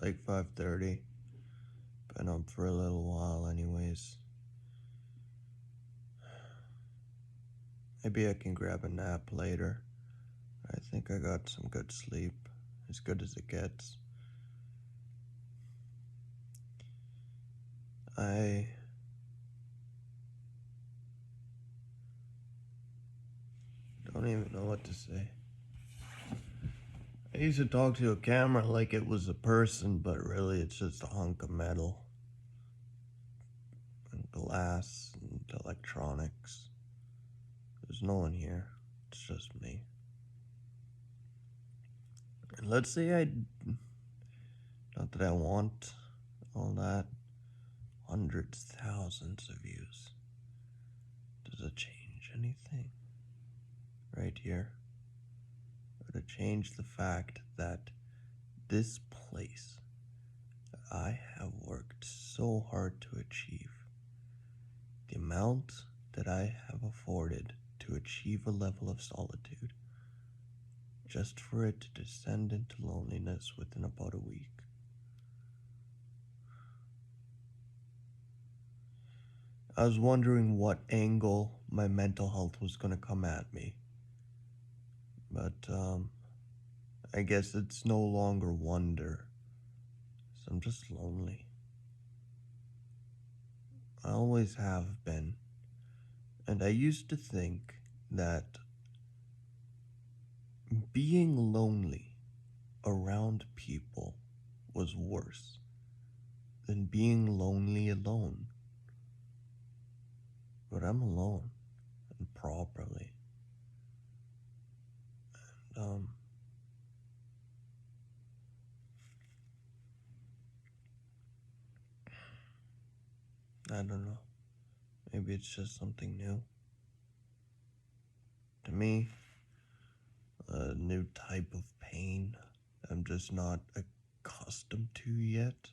like 5:30. Been up for a little while anyways. Maybe I can grab a nap later. I think I got some good sleep. As good as it gets. I don't even know what to say. I used to talk to a camera like it was a person, but really it's just a hunk of metal. And glass and electronics. There's no one here. It's just me. And let's say not that I want all that. Hundreds, thousands of views. Does it change anything? Right here. Or to change the fact that this place that I have worked so hard to achieve, the amount that I have afforded to achieve a level of solitude, just for it to descend into loneliness within about a week. I was wondering what angle my mental health was going to come at me. But, I guess it's no longer wonder. So I'm just lonely. I always have been. And I used to think that being lonely around people was worse than being lonely alone. But I'm alone, and properly. And, I don't know. Maybe it's just something new. To me, a new type of pain I'm just not accustomed to yet.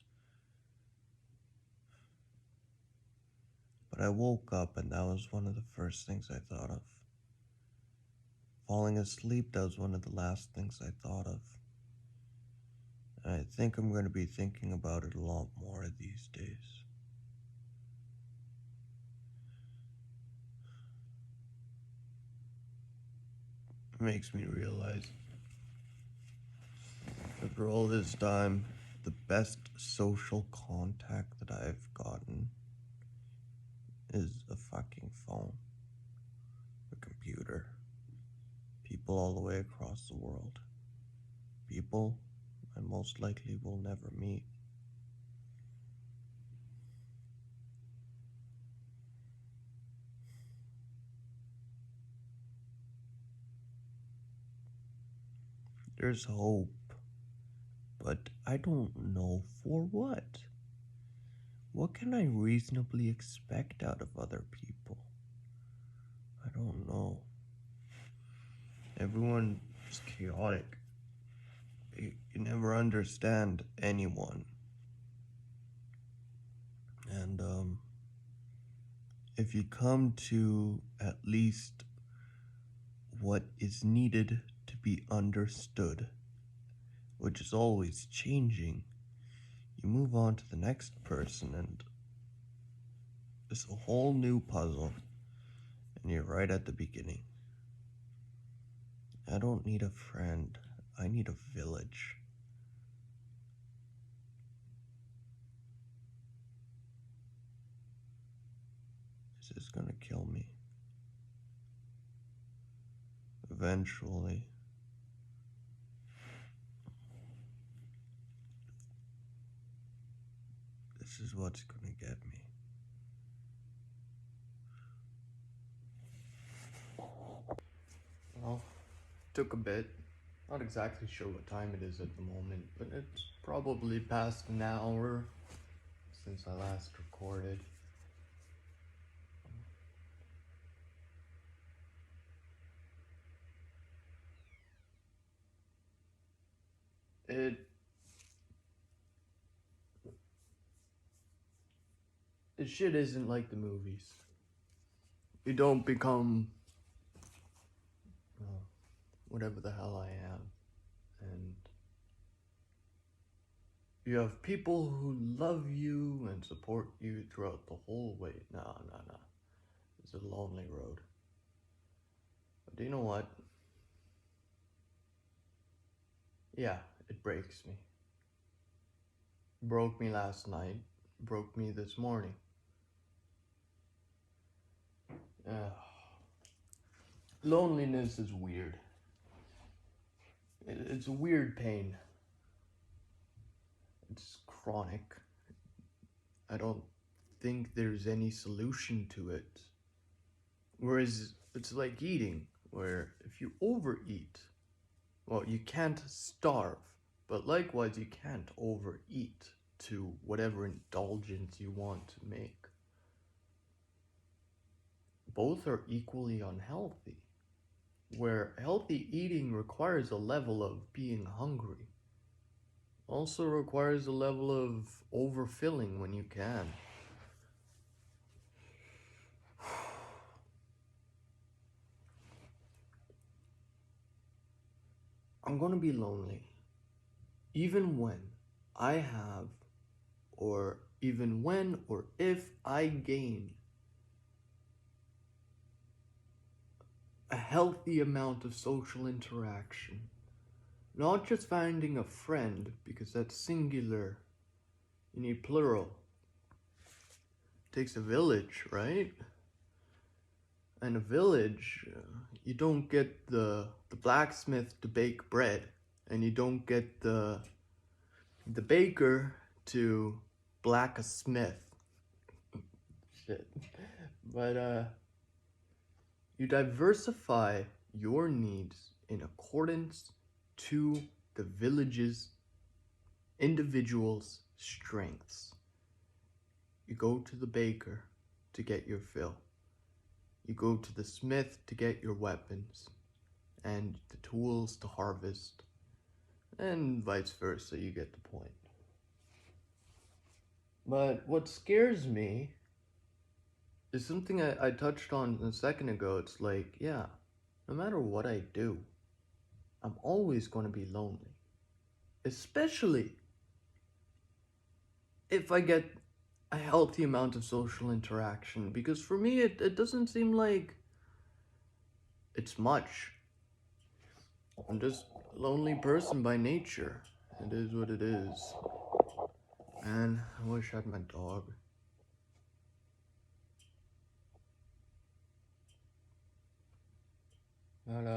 But I woke up and that was one of the first things I thought of. Falling asleep, that was one of the last things I thought of. And I think I'm going to be thinking about it a lot more these days. It makes me realize, after all this time, the best social contact that I've gotten is a fucking phone, a computer, people all the way across the world, people I most likely will never meet. There's hope, but I don't know for what. What can I reasonably expect out of other people? I don't know. Everyone is chaotic. You never understand anyone. And, if you come to at least what is needed to be understood, which is always changing, you move on to the next person and it's a whole new puzzle, and you're right at the beginning. I don't need a friend, I need a village. This is gonna kill me. Eventually. This is what's gonna get me. Well, took a bit. Not exactly sure what time it is at the moment, but it's probably past an hour since I last recorded. This shit isn't like the movies. You don't become whatever the hell I am, and You have people who love you and support you throughout the whole way. No. It's a lonely road. But do you know what? Yeah, it breaks me. Broke me last night. Broke me this morning. Loneliness is weird. It's a weird pain. It's chronic. I don't think there's any solution to it. Whereas it's like eating, where if you overeat, well, you can't starve, but likewise, you can't overeat to whatever indulgence you want to make. Both are equally unhealthy, where healthy eating requires a level of being hungry, also requires a level of overfilling when you can. I'm gonna be lonely, even when I have, or even when or if I gain a healthy amount of social interaction. Not just finding a friend, because that's singular. You need plural. It takes a village, right? And a village, you don't get the blacksmith to bake bread, and you don't get the baker to black a smith. Shit. But you diversify your needs in accordance to the village's individual's strengths. You go to the baker to get your fill. You go to the smith to get your weapons and the tools to harvest, and vice versa, you get the point. But what scares me is something I touched on a second ago. It's like, yeah, no matter what I do, I'm always going to be lonely. Especially if I get a healthy amount of social interaction. Because for me, it doesn't seem like it's much. I'm just a lonely person by nature. It is what it is. Man, I wish I had my dog. But,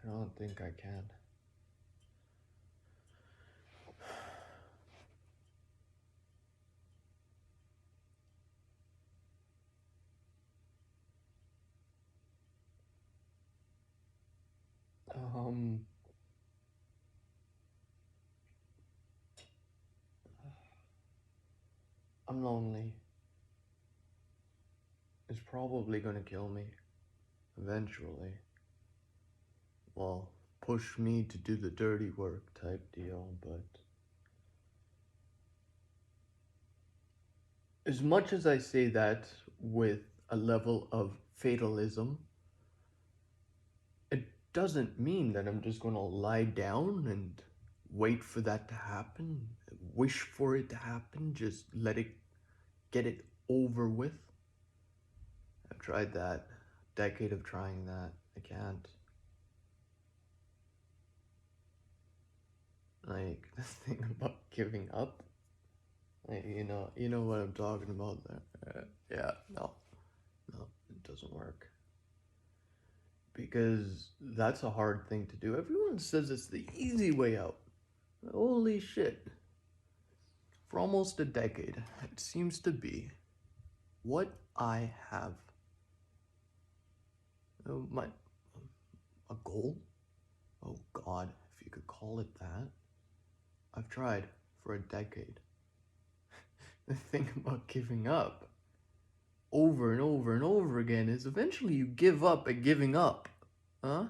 I don't think I can. I'm lonely. It's probably gonna kill me. Eventually. Well, push me to do the dirty work type deal, but as much as I say that with a level of fatalism, it doesn't mean that I'm just gonna lie down and wait for that to happen, wish for it to happen, just get it over with. I've tried that. A decade of trying that. I can't. Like, the thing about giving up, like, you know what I'm talking about there. Yeah, no, it doesn't work. Because that's a hard thing to do. Everyone says it's the easy way out. Holy shit. For almost a decade, it seems to be what I have. A goal? Oh God, if you could call it that. I've tried for a decade. The thing about giving up over and over and over again is eventually you give up at giving up. Huh?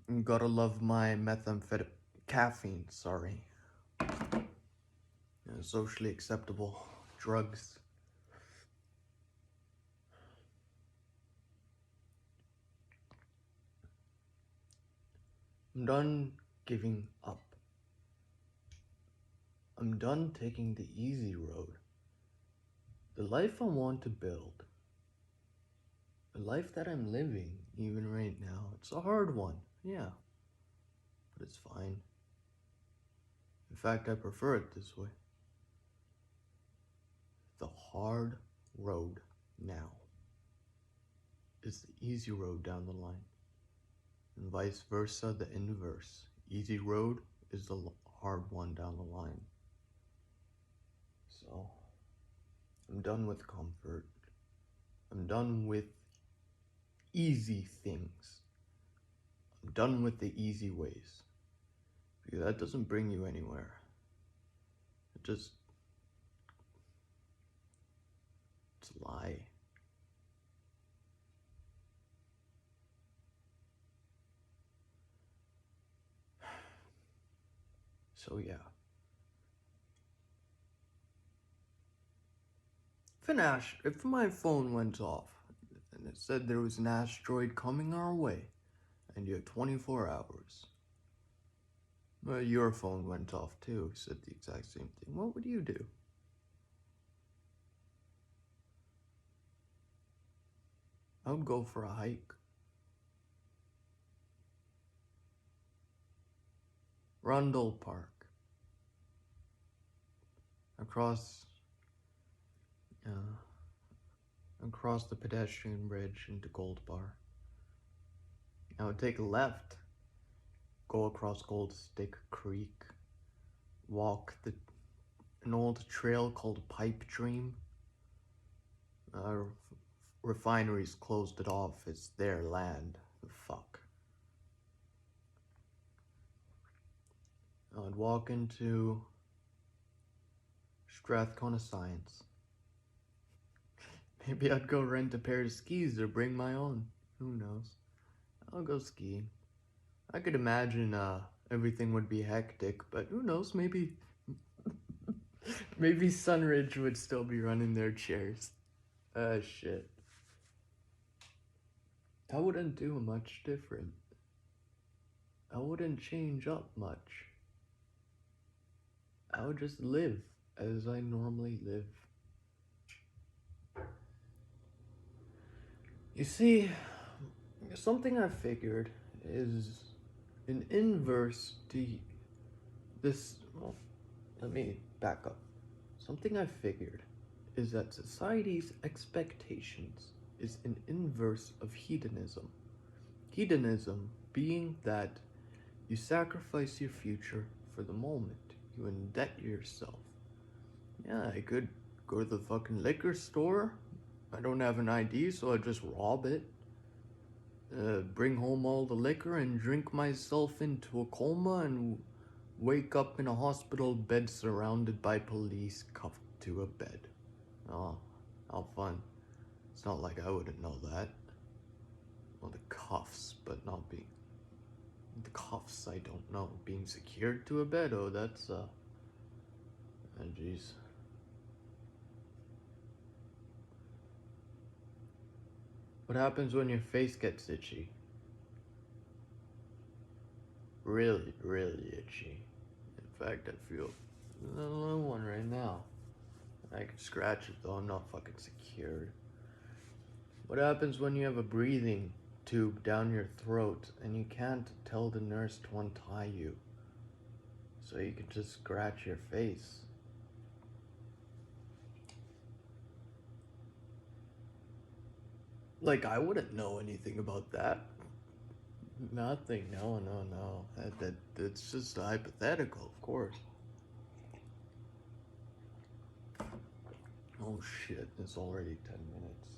You gotta love my caffeine, sorry. Socially acceptable drugs. I'm done giving up. I'm done taking the easy road. The life I want to build. The life that I'm living, even right now. It's a hard one, yeah. But it's fine. In fact, I prefer it this way. The hard road now is the easy road down the line. And vice versa, the inverse. Easy road is the hard one down the line. So, I'm done with comfort. I'm done with easy things. I'm done with the easy ways. Because that doesn't bring you anywhere. It's a lie. So yeah. If my phone went off and it said there was an asteroid coming our way and you had 24 hours, well, your phone went off too, said the exact same thing, what would you do? I would go for a hike. Rundle Park. Across the pedestrian bridge into Gold Bar. I would take a left, go across Gold Stick Creek, walk an old trail called Pipe Dream. Refineries closed it off. It's their land. Fuck. I'd walk into Strathcona Science. Maybe I'd go rent a pair of skis or bring my own. Who knows? I'll go skiing. I could imagine everything would be hectic, but who knows? Maybe Sunridge would still be running their chairs. Shit. I wouldn't do much different. I wouldn't change up much. I would just live as I normally live. You see, something I figured is an inverse to this. Well, let me back up. Something I figured is that society's expectations is an inverse of hedonism. Hedonism being that you sacrifice your future for the moment. You indebt yourself. Yeah, I could go to the fucking liquor store. I don't have an ID, so I just rob it. Bring home all the liquor and drink myself into a coma and wake up in a hospital bed surrounded by police cuffed to a bed. Oh, how fun. It's not like I wouldn't know that. Well, the cuffs, but not being... The cuffs, I don't know. Being secured to a bed, oh, that's, jeez. What happens when your face gets itchy? Really, really itchy. In fact, I feel a little one right now. I can scratch it though, I'm not fucking secured. What happens when you have a breathing tube down your throat and you can't tell the nurse to untie you? So you can just scratch your face. Like, I wouldn't know anything about that. Nothing, no. That's just hypothetical, of course. Oh shit, it's already 10 minutes.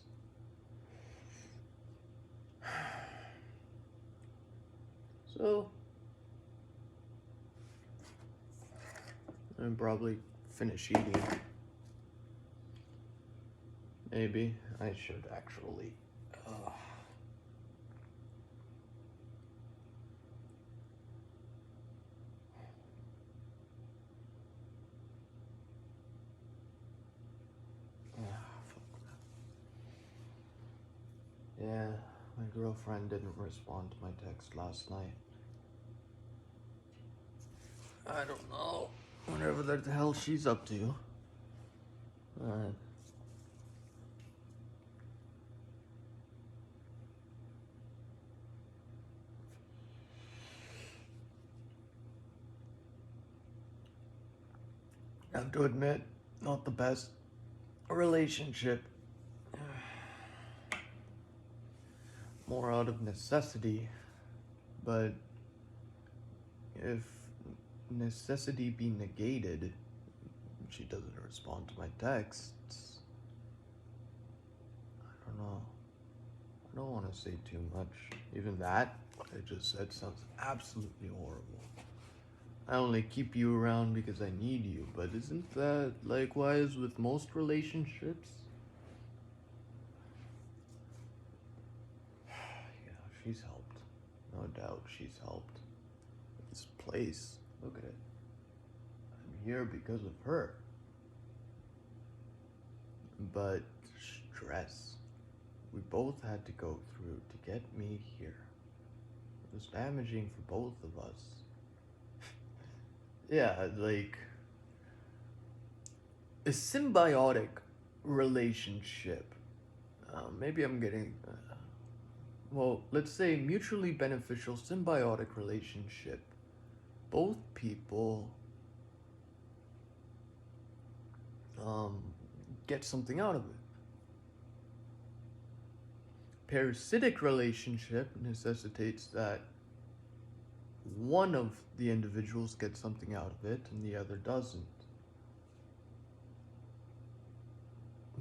So, I'll probably finish eating. Maybe I should actually. Yeah, my girlfriend didn't respond to my text last night. I don't know. Whatever the hell she's up to. I have to admit, not the best relationship. More out of necessity. But if necessity be negated, she doesn't respond to my texts. I don't know. I don't want to say too much. Even that I just said sounds absolutely horrible. I only keep you around because I need you, but isn't that likewise with most relationships? Yeah, she's helped. No doubt she's helped. This place, look at it. I'm here because of her. But stress we both had to go through to get me here. It was damaging for both of us. Yeah, like a symbiotic relationship. Maybe I'm getting. Well, let's say mutually beneficial symbiotic relationship. Both people get something out of it. Parasitic relationship necessitates that one of the individuals gets something out of it and the other doesn't.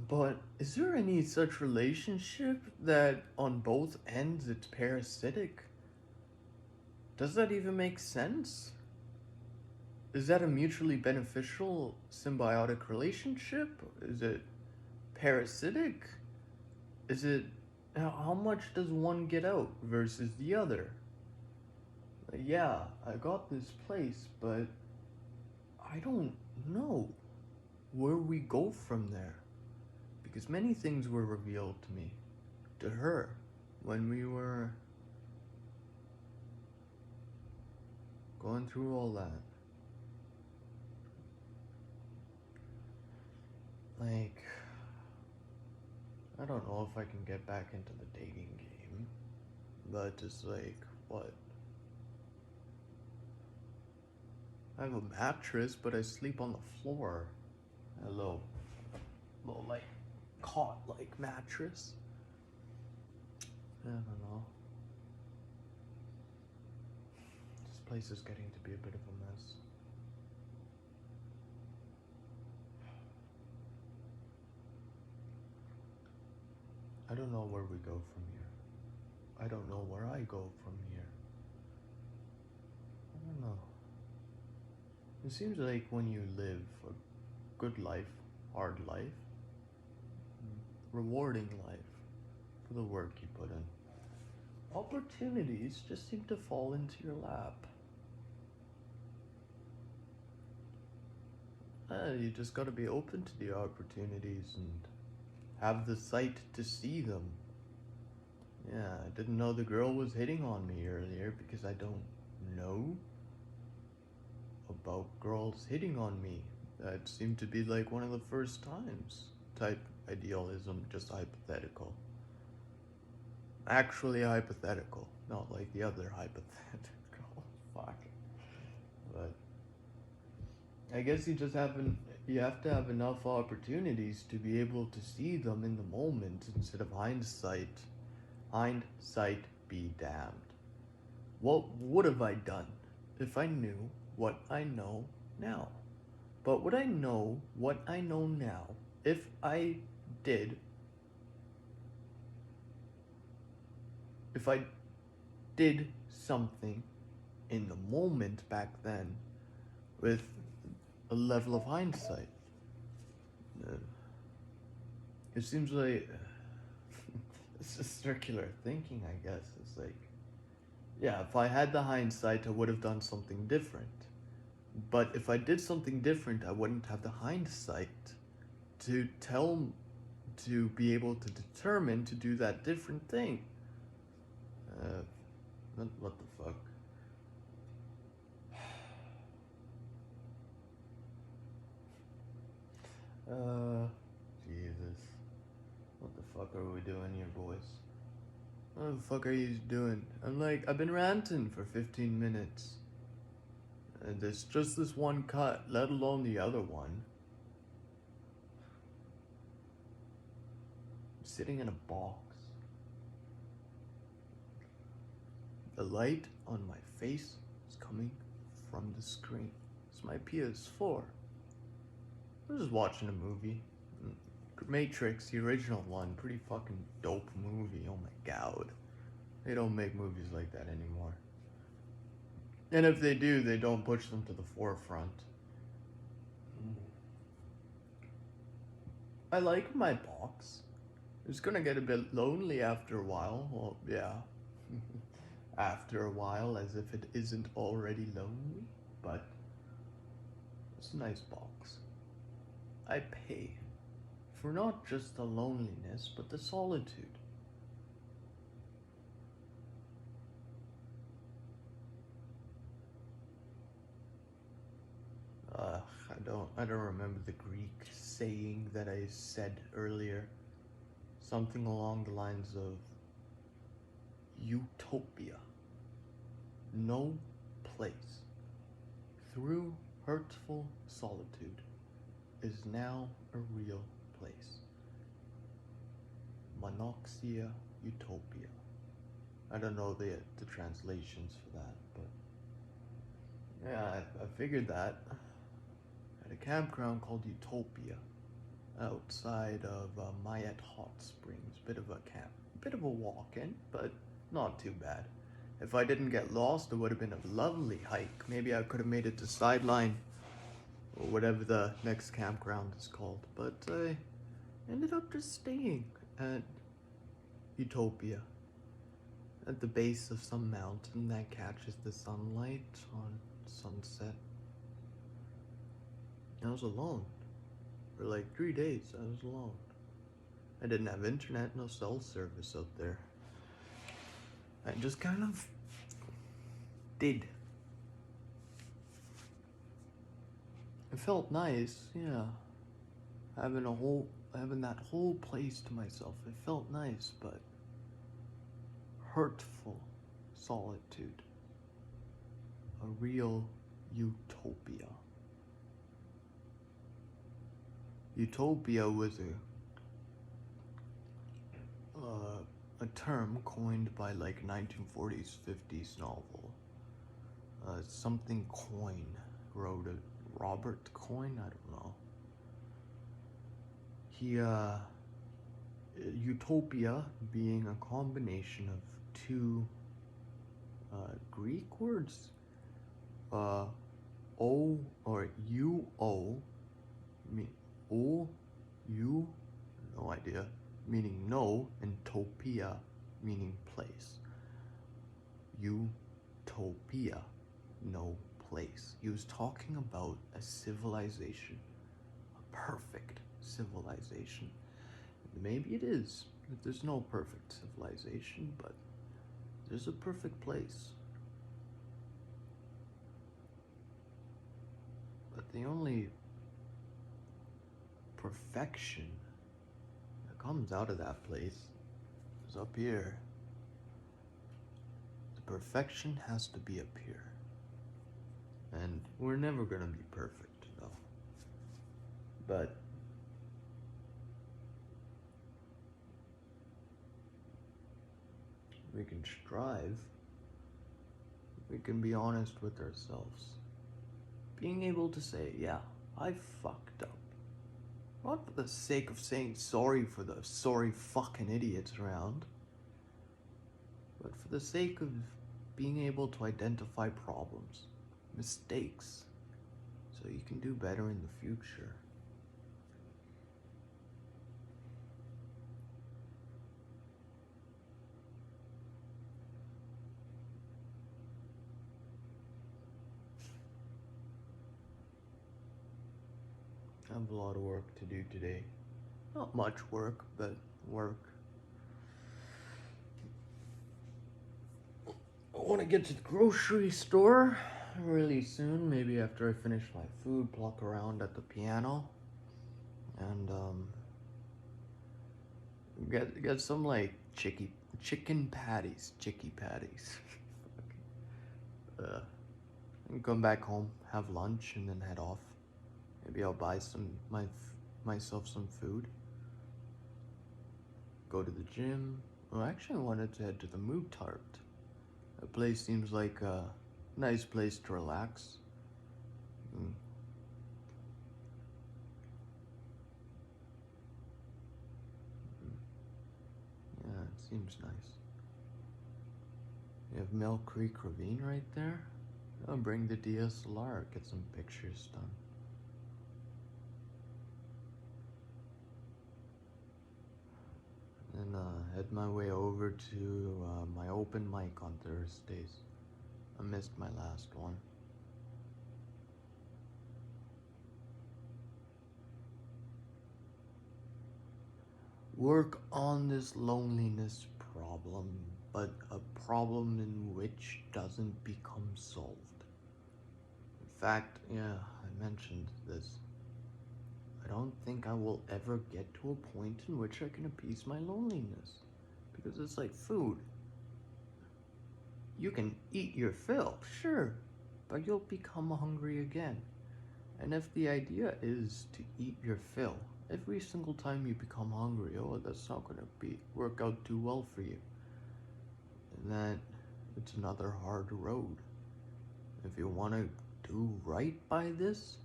But is there any such relationship that on both ends it's parasitic? Does that even make sense? Is that a mutually beneficial symbiotic relationship? Is it parasitic? Is it how much does one get out versus the other? Yeah, I got this place, but I don't know where we go from there. Because many things were revealed to me, to her, when we were going through all that. Like, I don't know if I can get back into the dating game, but it's like, what? I have a mattress, but I sleep on the floor. Hello. Little, like, cot-like mattress. I don't know. This place is getting to be a bit of a mess. I don't know where we go from here. I don't know where I go from here. I don't know. It seems like when you live a good life, hard life, rewarding life for the work you put in, opportunities just seem to fall into your lap. You just gotta be open to the opportunities and have the sight to see them. Yeah, I didn't know the girl was hitting on me earlier because I don't know about girls hitting on me. That seemed to be like one of the first times. Type idealism, just hypothetical. Actually hypothetical, not like the other hypothetical. Fuck. But I guess you have to have enough opportunities to be able to see them in the moment instead of hindsight. Hindsight be damned. What would have I done if I knew what I know now? But would I know what I know now if I did something in the moment back then with a level of hindsight? It seems like it's just circular thinking, I guess. It's like, yeah, if I had the hindsight, I would have done something different. But if I did something different, I wouldn't have the hindsight to be able to determine to do that different thing. What the fuck? Jesus. What the fuck are we doing here, boys? What the fuck are you doing? I've been ranting for 15 minutes. And there's just this one cut, let alone the other one. I'm sitting in a box. The light on my face is coming from the screen. It's my PS4. I was just watching a movie. Matrix, the original one, pretty fucking dope movie. Oh my god. They don't make movies like that anymore. And if they do, they don't push them to the forefront. I like my box. It's gonna get a bit lonely after a while. Well, yeah. After a while, as if it isn't already lonely. But it's a nice box. I pay for not just the loneliness, but the solitude. I don't remember the Greek saying that I said earlier. Something along the lines of utopia. No place through hurtful solitude is now a real place. Monoxia utopia. I don't know the translations for that, but yeah, I figured that at a campground called Utopia outside of Mayette Hot Springs. Bit of a walk-in, but not too bad. If I didn't get lost, it would have been a lovely hike. Maybe I could have made it to Sideline or whatever the next campground is called, but I ended up just staying at Utopia at the base of some mountain that catches the sunlight on sunset. I was alone for like 3 days. I was alone. I didn't have internet, no cell service out there. I just kind of did. It felt nice, yeah. Having that whole place to myself. It felt nice, but hurtful solitude. A real utopia. Utopia was a term coined by like 1940s, 50s novel. Something Coyne wrote it. Robert Coyne? I don't know. He, utopia being a combination of two Greek words. O or UO, no idea, meaning no, and topia, meaning place. Utopia, no place. He was talking about a civilization, a perfect civilization. Maybe it is. There's no perfect civilization, but there's a perfect place. But the only perfection that comes out of that place is up here. The perfection has to be up here. And we're never gonna be perfect, no. But we can strive. We can be honest with ourselves. Being able to say, yeah, I fucked up. Not for the sake of saying sorry for the sorry fucking idiots around, but for the sake of being able to identify problems, mistakes, so you can do better in the future. I have a lot of work to do today. Not much work, but work. I want to get to the grocery store really soon, maybe after I finish my food, pluck around at the piano. and get some like chicken patties, chicky patties. And come back home, have lunch, and then head off. Maybe I'll buy myself some food. Go to the gym. Well, actually, I wanted to head to the Mood Tart. That place seems like a nice place to relax. Yeah, it seems nice. You have Mill Creek Ravine right there. I'll bring the DSLR, get some pictures done. And head my way over to my open mic on Thursdays. I missed my last one. Work on this loneliness problem, but a problem in which doesn't become solved. In fact, yeah, I mentioned this. I don't think I will ever get to a point in which I can appease my loneliness. Because it's like food. You can eat your fill, sure, but you'll become hungry again. And if the idea is to eat your fill, every single time you become hungry, oh, that's not gonna work out too well for you. And then it's another hard road. If you wanna do right by this,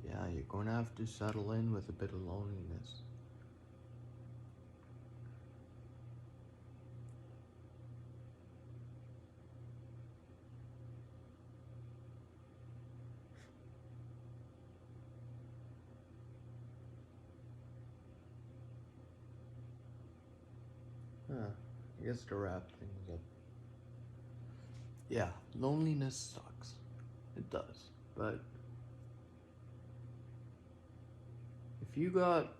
yeah, you're gonna have to settle in with a bit of loneliness. I guess to wrap things up. Yeah, loneliness sucks. It does. But if you got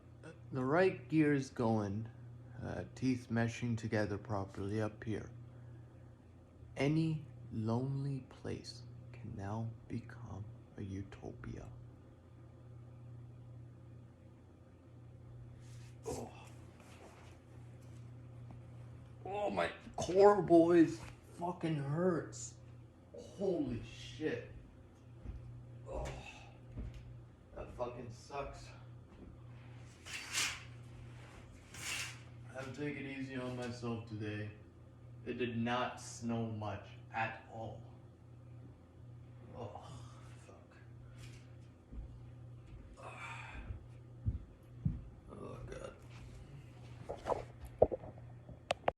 the right gears going, teeth meshing together properly up here, any lonely place can now become a utopia. Oh. Oh, my core, boys, fucking hurts. Holy shit. Oh, that fucking sucks. I have to take it easy on myself today. It did not snow much at all.